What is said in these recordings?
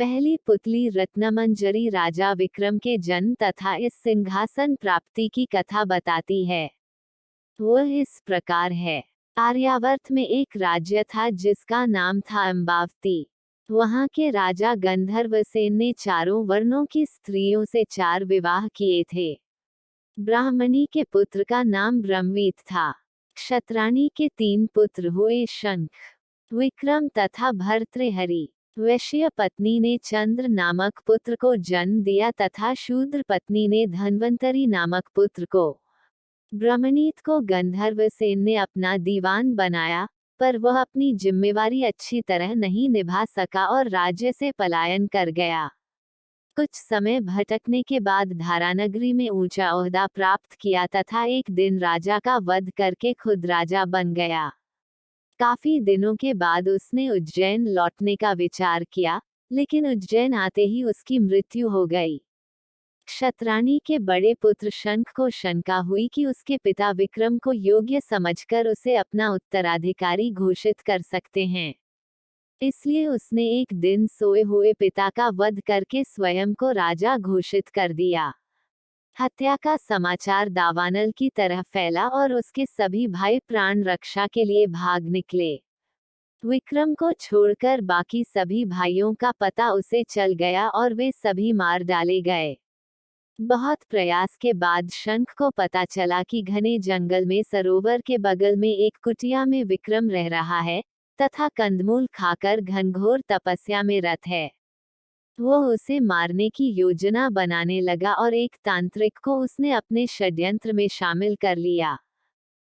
पहली पुतली रत्नमंजरी राजा विक्रम के जन्म तथा इस सिंहासन प्राप्ति की कथा बताती है। वह इस प्रकार है। आर्यावर्त में एक राज्य था जिसका नाम था अम्बावती। वहां के राजा गंधर्वसेन ने चारों वर्णों की स्त्रियों से 4 विवाह किए थे। ब्राह्मणी के पुत्र का नाम ब्रह्मवीत था। क्षत्राणी के 3 पुत्र हुए शंख, विक्रम तथा भर्तृहरि। वैश्य पत्नी ने चंद्र नामक पुत्र को जन्म दिया तथा शूद्र पत्नी ने धन्वंतरी नामक पुत्र को। ब्रह्मनीत को गंधर्वसेन ने अपना दीवान बनाया, पर वह अपनी जिम्मेवारी अच्छी तरह नहीं निभा सका और राज्य से पलायन कर गया। कुछ समय भटकने के बाद धारानगरी में ऊंचा ओहदा प्राप्त किया तथा एक दिन राजा का वध करके खुद राजा बन गया। काफी दिनों के बाद उसने उज्जैन लौटने का विचार किया, लेकिन उज्जैन आते ही उसकी मृत्यु हो गई। क्षत्राणी के बड़े पुत्र शंख को शंका हुई कि उसके पिता विक्रम को योग्य समझकर उसे अपना उत्तराधिकारी घोषित कर सकते हैं। इसलिए उसने एक दिन सोए हुए पिता का वध करके स्वयं को राजा घोषित कर दिया। हत्या का समाचार दावानल की तरह फैला और उसके सभी भाई प्राण रक्षा के लिए भाग निकले। विक्रम को छोड़कर बाकी सभी भाइयों का पता उसे चल गया और वे सभी मार डाले गए। बहुत प्रयास के बाद शंख को पता चला कि घने जंगल में सरोवर के बगल में एक कुटिया में विक्रम रह रहा है तथा कंदमूल खाकर घनघोर तपस्या में रत है। वो उसे मारने की योजना बनाने लगा और एक तांत्रिक को उसने अपने षड्यंत्र में शामिल कर लिया।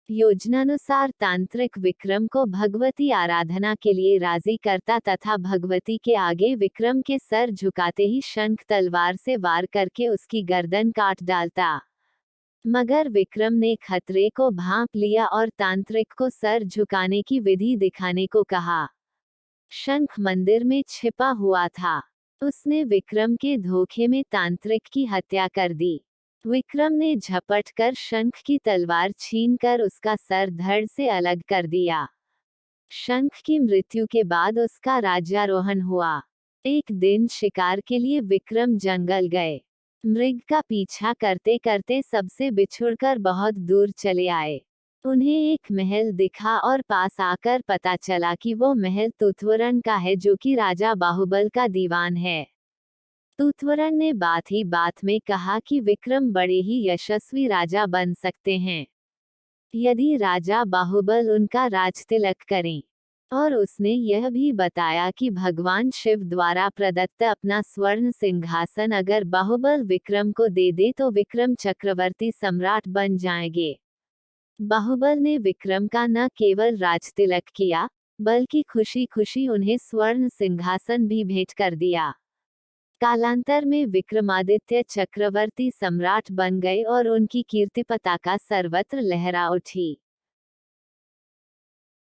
योजनानुसार तांत्रिक विक्रम को भगवती आराधना के लिए राजी करता तथा भगवती के आगे विक्रम के सर झुकाते ही शंख तलवार से वार करके उसकी गर्दन काट डालता। मगर विक्रम ने खतरे को भांप लिया और तांत्रिक को सर झुकाने की विधि दिखाने को कहा। शंख मंदिर में छिपा हुआ था। उसने विक्रम के धोखे में तांत्रिक की हत्या कर दी। विक्रम ने झपट कर शंख की तलवार छीनकर उसका सर धड़ से अलग कर दिया। शंख की मृत्यु के बाद उसका राज्यारोहण हुआ। एक दिन शिकार के लिए विक्रम जंगल गए। मृग का पीछा करते करते सबसे बिछुड़कर बहुत दूर चले आए। उन्हें एक महल दिखा और पास आकर पता चला कि वो महल तूतवरण का है, जो कि राजा बाहुबल का दीवान है। तूतवरण ने बात ही बात में कहा कि विक्रम बड़े ही यशस्वी राजा बन सकते हैं यदि राजा बाहुबल उनका राजतिलक करें। और उसने यह भी बताया कि भगवान शिव द्वारा प्रदत्त अपना स्वर्ण सिंहासन अगर बाहुबल विक्रम को दे दे तो विक्रम चक्रवर्ती सम्राट बन जाएंगे। बाहुबल ने विक्रम का न केवल राजतिलक किया, बल्कि खुशी खुशी उन्हें स्वर्ण सिंहासन भी भेंट कर दिया। कालांतर में विक्रमादित्य चक्रवर्ती सम्राट बन गए और उनकी कीर्ति पताका सर्वत्र लहरा उठी।